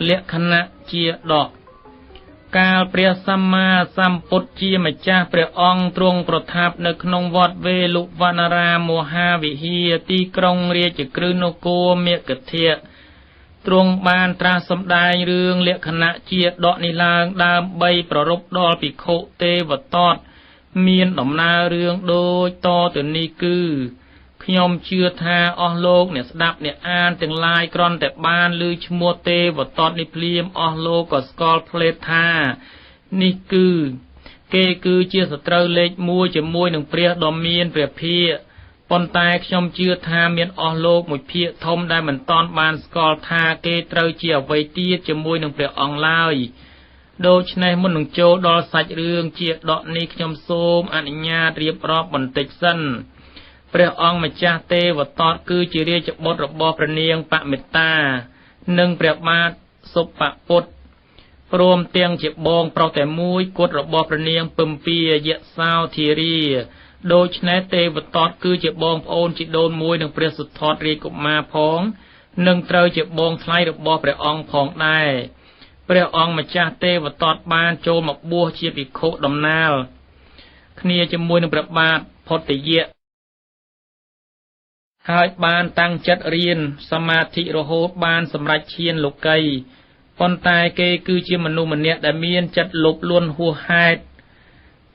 លក្ខណៈជាដកកាលព្រះសម្មាសម្ពុទ្ធជាម្ចាស់ព្រះអង្គទ្រង់ប្រថាប់នៅក្នុងវត្តវេលុវនារាមហាវិហារទីក្រុងរាជក្រឹសនគរមេគធៈទ្រង់បានត្រាស់សម្ដែងរឿងលក្ខណៈជាដកនេះឡើងដើម្បីប្ររពដល់ភិក្ខុទេវទត្តមានដំណើររឿងដូចតទៅនេះគឺខ្ញុំជឿថាអស់លោកអ្នកស្ដាប់អ្នកអានទាំងឡាយគ្រាន់តែបានឮឈ្មោះទេវទត្តនេះភ្លាមអស់លោកក៏ស្គាល់ផ្លេតថានេះគេគឺជាសត្រូវលេខ1ជាមួយនឹងព្រះដ៏មានព្រះភិក្ខប៉ុន្តែខ្ញុំជឿថាមានអស់លោកមួយភាគធំដែលមិនតាន់បានស្គាល់ថាគេត្រូវជាអ្វីទៀតជាមួយនឹងព្រះអង្គឡើយដូច្នេះមុននឹងចូលដល់សាច់រឿងជាដកនេះខ្ញុំសូមអនុញ្ញាតរៀបរាប់បន្តិចសិនព្រះអង្គម្ចាស់ទេវទត្តគឺជារាជបុត្ររបស់ព្រះនាងបមិត្តានិងព្រះបាទសុបពុទ្ធព្រមទាំងជាបងប្រុសតែមួយគត់របស់ព្រះនាងពិម្ពាយសោធារីដូច្នេះទេវទត្តគឺជាបងប្អូនជីដូនមួយនឹងព្រះសុទ្ធរាជកុមារផងនិងត្រូវជាបងថ្លៃរបស់ព្រះអង្គផងដែរព្រះអង្គម្ចាស់ទេវទត្តបានចូលមកបួសជាភិក្ខុដំណាលគ្នាជាមួយនឹងព្រះបាទផុតយៈហើយបានតាំងចិត្តរៀនសមាធិរហូតបានសម្រេចឈានលោកីប៉ុន្តែគេគឺជាមនុស្សម្នាក់ដែលមានចិត្តលោភលន់ហួសហេតុ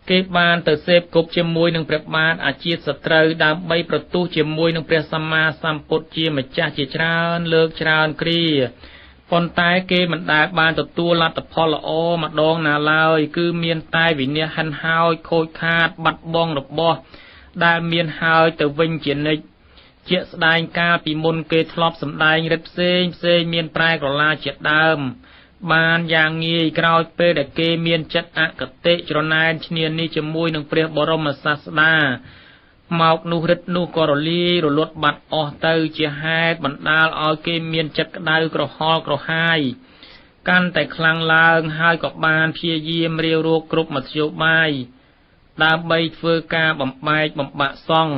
គេបានទៅសេពគប់ជាមួយនឹងព្រះបាទអាជាសត្រូវដើម្បីប្រទុះជាមួយនឹងព្រះសម្មាសម្ពុទ្ធជាម្ចាស់ជាច្រើនលើកច្រើនគ្រាប៉ុន្តែគេមិនដែលបានទទួលលទ្ធផលល្អម្ដងណាឡើយគឺមានតែវិនាសហិនហោចខូចខាតបាត់បង់របស់ដែលមានហើយទៅវិញជានិច្ចជាក់ស្ដែងកាលពីមុនគេធ្លាប់សម្ដែងរិទ្ធផ្សេងមានប្រែក្រឡាជាដើមបានយ៉ាងងាយក្រោយពេលដែលគេមានចិត្តអកតេច្រណែនឈ្នានីសជាមួយនឹងព្រះបរមសាស្តាមកនោះរិទ្ធនោះក៏រលាយរលត់បាត់អស់ទៅជាហេតុបណ្ដាលឲ្យគេមានចិត្តក្តៅក្រហល់ក្រហាយកាន់តែខ្លាំងឡើងហើយក៏បានព្យាយាមរាវរកគ្រប់មធ្យោបាយដើម្បីធ្វើការបំបែកបំបាក់សង្ឃ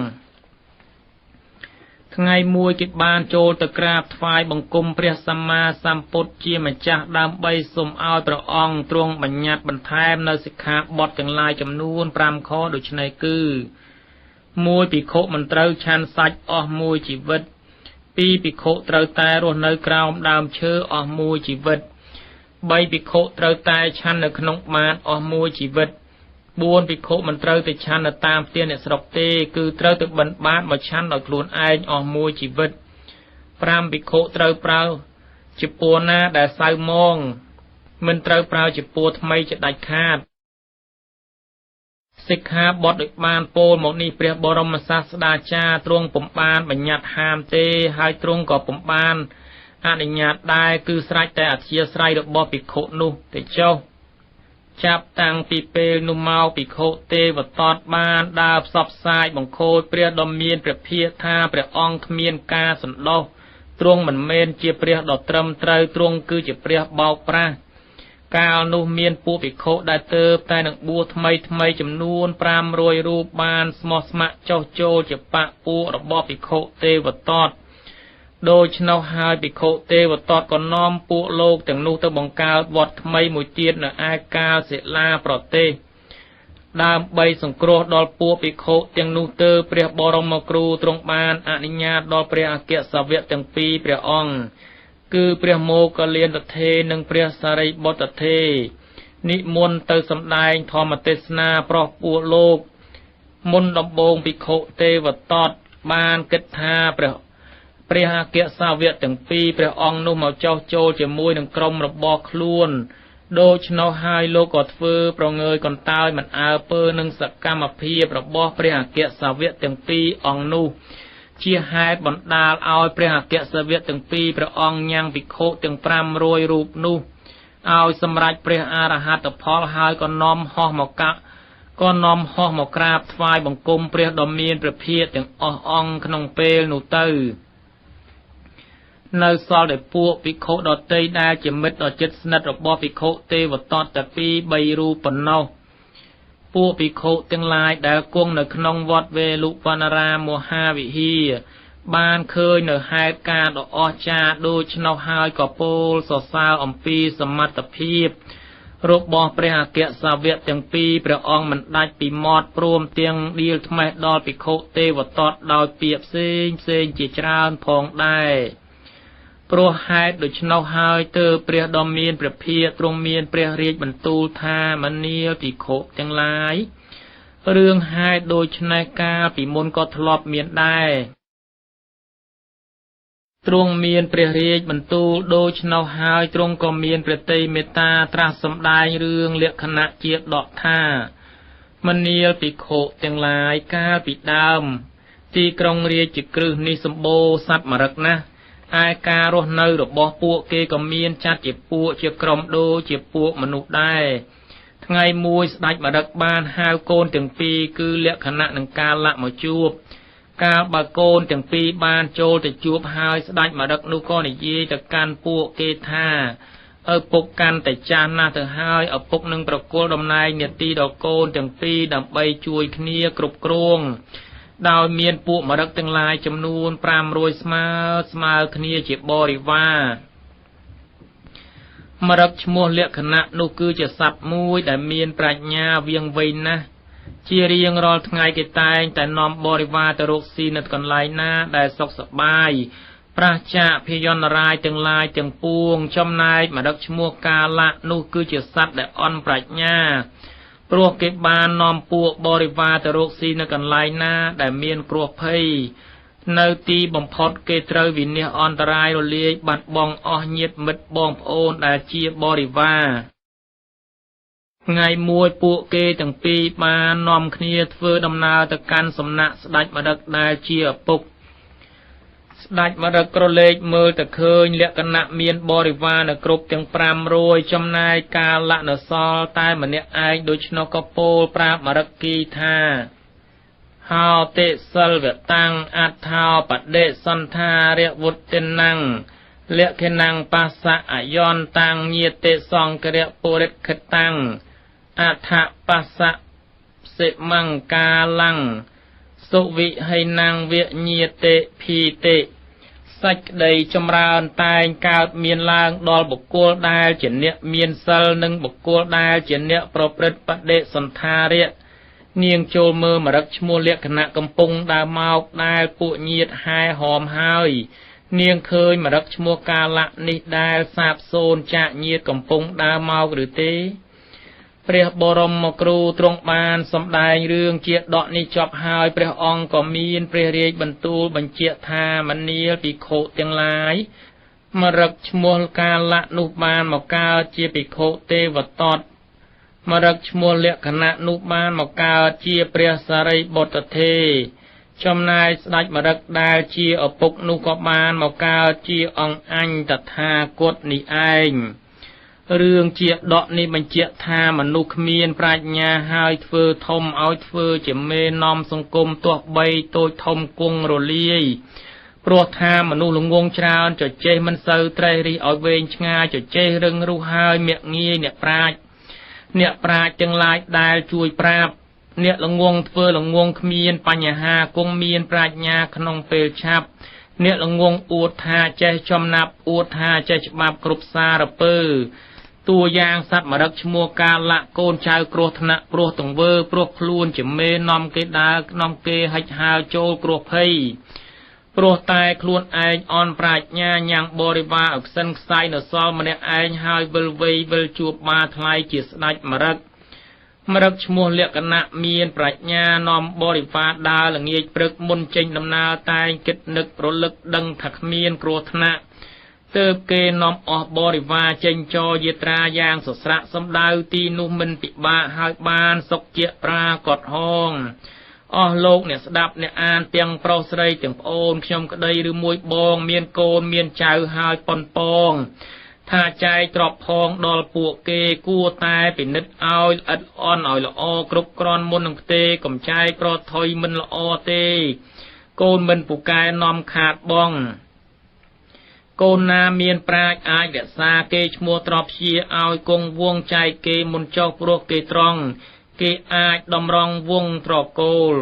ថ្ងៃមួយគេបានចូលទៅក្រាបថ្វាយបង្គំព្រះសម្មាសម្ពុទ្ធជាម្ចាស់ដើម្បីសូមឲ្យព្រះអង្គទ្រង់បញ្ញត្តិបន្ថែមនៅសិក្ខាបទទាំងឡាយចំនួន5ខដូចនេះគឺ1ភិក្ខុមិនត្រូវឆាន់សាច់អស់មួយជីវិត2ភិក្ខុត្រូវតែរស់នៅក្រោមដើមឈើអស់មួយជីវិត3ភិក្ខុត្រូវតែឆាន់នៅក្នុងបាតអស់មួយជីវិត4ភិក្ខុមិនត្រូវទៅឆាន់នៅតាមផ្ទះអ្នកស្រុកទេគឺត្រូវទៅបិណ្ឌបាតមកឆាន់ដោយខ្លួនឯងអស់មួយជីវិត5ភិក្ខុត្រូវប្រើជាពណ៌ណាដែលសៅមងមិនត្រូវប្រើជាពណ៌ថ្មីជាដាច់ខាតសិក្ខាបទដូចបានពោលមកនេះព្រះបរមសាស្តាចារ្យទ្រង់ពុំបានបញ្ញត្តិហាមទេហើយទ្រង់ក៏ពុំបានអនុញ្ញាតដែរគឺស្រេចតែអធ្យាស្រ័យរបស់ភិក្ខុនោះទៅចុះចាប់តាំងពីពេលនោះមកភិក្ខុទេវទត្តបានដើរផ្សព្វផ្សាយបង្ខូចព្រះដ៏មានព្រះភិក្ខថាព្រះអង្គគ្មានការសន្តោសទ្រង់មិនមែនជាព្រះដ៏ត្រឹមត្រូវទ្រង់គឺជាព្រះបោកប្រាស់កាលនោះមានពួកភិក្ខុដែលទើបតែនឹងបួសថ្មីចំនួន500រូបបានស្មោះស្ម័គ្រចុះចូលជាបកពួករបស់ភិក្ខុទេវទត្តដូច្នោះហើយភិក្ខុទេវទត្តក៏នាំពួកលោកទាំងនោះទៅបង្កើតវត្តថ្មីមួយទៀតនៅឯកាលសិលាប្រទេសដើម្បីសង្គ្រោះដល់ពួកភិក្ខុទាំងនោះទៅព្រះបរមគ្រូទ្រង់បានអនុញ្ញាតដល់ព្រះអគ្គសាវកទាំងពីរព្រះអង្គគឺព្រះមោគលានថេរនិងព្រះសារីបុត្រថេរនិមន្តទៅសម្ដែងធម្មទេសនាប្រោសពួកលោកមុនដំបូងភិក្ខុទេវទត្តបានគិតថាព្រះអគ្គសាវកទាំងពីរព្រះអង្គនោះមកចោះចូលជាមួយនឹងក្រុមរបស់ខ្លួនដូច្នោះហើយលោកក៏ធ្វើប្រងើយកន្តើយមិនអើពើនឹងសកម្មភាពរបស់ព្រះអគ្គសាវកទាំងពីរអង្គនោះជាហេតុបណ្ដាលឲ្យព្រះអគ្គសាវកទាំងពីរព្រះអង្គញ៉ាំងភិក្ខុទាំង500រូបនោះឲ្យសម្រេចព្រះអរហត្តផលហើយក៏នាំហោះមកក្រាបថ្វាយបង្គំព្រះដ៏មានព្រះភិក្ខទាំងអស់អង្គក្នុងពេលនោះទៅនៅសល់តែពួកភិក្ខុដទៃដែលជាមិត្តដ៏ជិតស្និទ្ធរបស់ភិក្ខុទេវទត្តតែ2-3រូបប៉ុណ្ណោះពួកភិក្ខុទាំងឡាយដែលគង់នៅក្នុងវត្តវេលុវនារាមហាវិហារ បានឃើញនៅហេតុការណ៍ដ៏អស្ចារ្យដូច្នោះហើយក៏ពោលសរសើរអំពីសមត្ថភាពរបស់ព្រះអគ្គសាវកទាំងពីរព្រះអង្គមិនដាច់ពីមាត់ព្រមទាំងដៀលថ្មេះដល់ភិក្ខុទេវទត្តដោយពាក្យផ្សេងជាច្រើនផងដែរព្រោះហេតុដូច្នោះហើយទើបព្រះដ៏មានព្រះភិក្ខទ្រង់មានព្រះរាជបន្ទូលថាមនាលភិក្ខុទាំងឡាយរឿងហេតុដូច្នេះកាលពីមុនក៏ធ្លាប់មានដែរទ្រង់មានព្រះរាជបន្ទូលដូច្នោះហើយទ្រង់ក៏មានព្រះទ័យមេត្តាត្រាស់សម្ដែងរឿងលក្ខណៈជាដកថាមនាលភិក្ខុទាំងឡាយកាលពីដើមទីក្រុងរាជជាគ្រឹះនេះសម្បូរសត្វមរឹកណាស់ឯការរស់នៅរបស់ពួកគេក៏មានចាត់ជាពួកជាក្រុមដូចជាពួកមនុស្សដែរថ្ងៃមួយស្ដេចមរឹកបានហៅកូនទាំងពីរគឺលក្ខណៈនឹងកាលៈមកជួបកាលបើកូនទាំងពីរបានចូលទៅជួបហើយស្ដេចមរឹកនោះក៏និយាយទៅកាន់ពួកគេថាឪពុកកាន់តែចាស់ណាស់ទៅហើយឪពុកនឹងប្រគល់តំណែងនាទីដល់កូនទាំងពីរដើម្បីជួយគ្នាគ្រប់គ្រងដោយមានពួកមរឹកទាំងឡាយចំនួន500ស្មើគ្នាជាបរិវារមរឹកឈ្មោះលក្ខណៈនោះគឺជាសត្វមួយដែលមានប្រាជ្ញាវាងវៃណាស់ជារៀងរាល់ថ្ងៃគេតែងតែនាំបរិវារទៅរកស៊ីនៅកន្លែងណាដែលសុខសប្បាយប្រាសចាកភយន្តរាយទាំងឡាយទាំងពួងចំណែកមរឹកឈ្មោះកាលៈនោះគឺជាសត្វដែលអន់ប្រាជ្ញាព្រោះគេបាននាំពួកបរិវារទៅរកស៊ីនៅកន្លែងណាដែលមានគ្រោះភ័យនៅទីបំផុតគេត្រូវវិនាសអន្តរាយរលាយបាត់បង់អស់ញាតិមិត្តបងប្អូនដែលជាបរិវារថ្ងៃមួយពួកគេទាំងពីរបាននាំគ្នាធ្វើដំណើរទៅកាន់សំណាក់ស្ដេចមរឹកដែលជាឪពុកស្ដេចមរឹកក្រឡេកមើលទៅឃើញលក្ខណៈមានបរិវារនៅគ្រប់ទាំង500ចំណែកកាលៈនៅសល់តែម្នាក់ឯងដូច្នោះក៏ពោលប្រាប់មរឹកគីថាហោតិសិលវតាំងអដ្ឋោបដិសន្ធារវុតិនាំងលក្ខិនាំងបាសៈអយន្តាំងញាតិសង្ករៈពុរិខតាំងអដ្ឋបាសៈសិមង្កាលੰសុវិហិនាំងវិញាតិភីតិសេចក្តីចម្រើនតែងកើតមានឡើងដល់បុគ្គលដែលជាអ្នកមានសិលនិងបុគ្គលដែលជាអ្នកប្រព្រឹត្តបដិសន្ធារៈនាងចូលមើលមរឹកឈ្មោះលក្ខណៈកំពុងដើរមកដែលពួកញាតិហែហមហើយនាងឃើញមរឹកឈ្មោះកាលៈនេះដែលសាបសូន្យចាកញាតិកំពុងដើរមកឬទេព្រះបរមគ្រូទ្រង់បានសម្ដែងរឿងជាដកនេះចប់ហើយព្រះអង្គក៏មានព្រះរាជបន្ទូលបញ្ជាក់ថាមនាលភិក្ខុទាំងឡាយមរឹកឈ្មោះកាលៈនោះបានមកកើតជាភិក្ខុទេវទត្តមរឹកឈ្មោះលក្ខណៈនោះបានមកកើតជាព្រះសារីបុត្រទេចំណែកស្ដេចមរឹកដែលជាឪពុកនោះក៏បានមកកើតជាអង្គអញតថាគតនេះឯងរឿងជាដកនេះបញ្ជាក់ថាមនុស្សគ្មានប្រាជ្ញាហើយធ្វើធំឲ្យធ្វើជាមេនាំសង្គមទោះបីតូចធំគង់រលាយព្រោះថាមនុស្សល្ងងច្រើនចចេះមិនសូវត្រេះរិះឲ្យវែងឆ្ងាយចចេះរឹងរូសហើយមាក់ងាយអ្នកប្រាជ្ញទាំងឡាយដែលជួយប្រាប់អ្នកល្ងងធ្វើល្ងងគ្មានបញ្ហាគង់មានប្រាជ្ញាក្នុងពេលឆាប់អ្នកល្ងងអួតថាចេះចំណាប់អួតថាចេះច្បាប់គ្រប់សារពើតួយ៉ាងសត្វមរឹកឈ្មោះកាលៈកូនចៅគ្រោះថ្នាក់ព្រោះទង្វើព្រោះខ្លួនជាមេនាំគេដើរនាំគេហិចហើរចូលគ្រោះភ័យព្រោះតែខ្លួនឯងអន់ប្រាជ្ញាញ៉ាំងបរិវារអក្សិនខ្សែនៅសល់ម្នាក់ឯងហើយវិលវៃវិលជួបបាថ្លៃជាស្ដេចមរឹកឈ្មោះលក្ខណៈមានប្រាជ្ញានាំបរិវារដើរល្ងាចព្រឹកមុនចេញដំណើរតែងគិតនឹករលឹកដឹងថាគ្មានគ្រោះថ្នាក់ទើបគេនាំអស់បរិវារចេញចរយាត្រាយ៉ាងសស្រាក់សម្ដៅទីនោះមិនពិបាកហើយបានសុខជាប្រាកដហងអស់លោកអ្នកស្ដាប់អ្នកអានទាំងប្រុសស្រីទាំងប្អូនខ្ញុំក្តីឬមួយបងមានកូនមានចៅហើយប៉ុនប៉ងថាចែកទ្រព្យផងដល់ពួកគេគួរតែពិនិត្យឲ្យល្អិតអន់ឲ្យល្អគ្រប់គ្រាន់មុននឹងផ្ទេកំចែកប្រថុយមិនល្អទេកូនមិនពូកែនាំខាតបងកូនណាមានប្រាជ្ញអាចរក្សាគេឈ្មោះទ្រព្យជាឲ្យគង់វង្សចែកគេមុនចុះព្រោះគេត្រង់គេអាចតម្រង់វង្សត្រកូល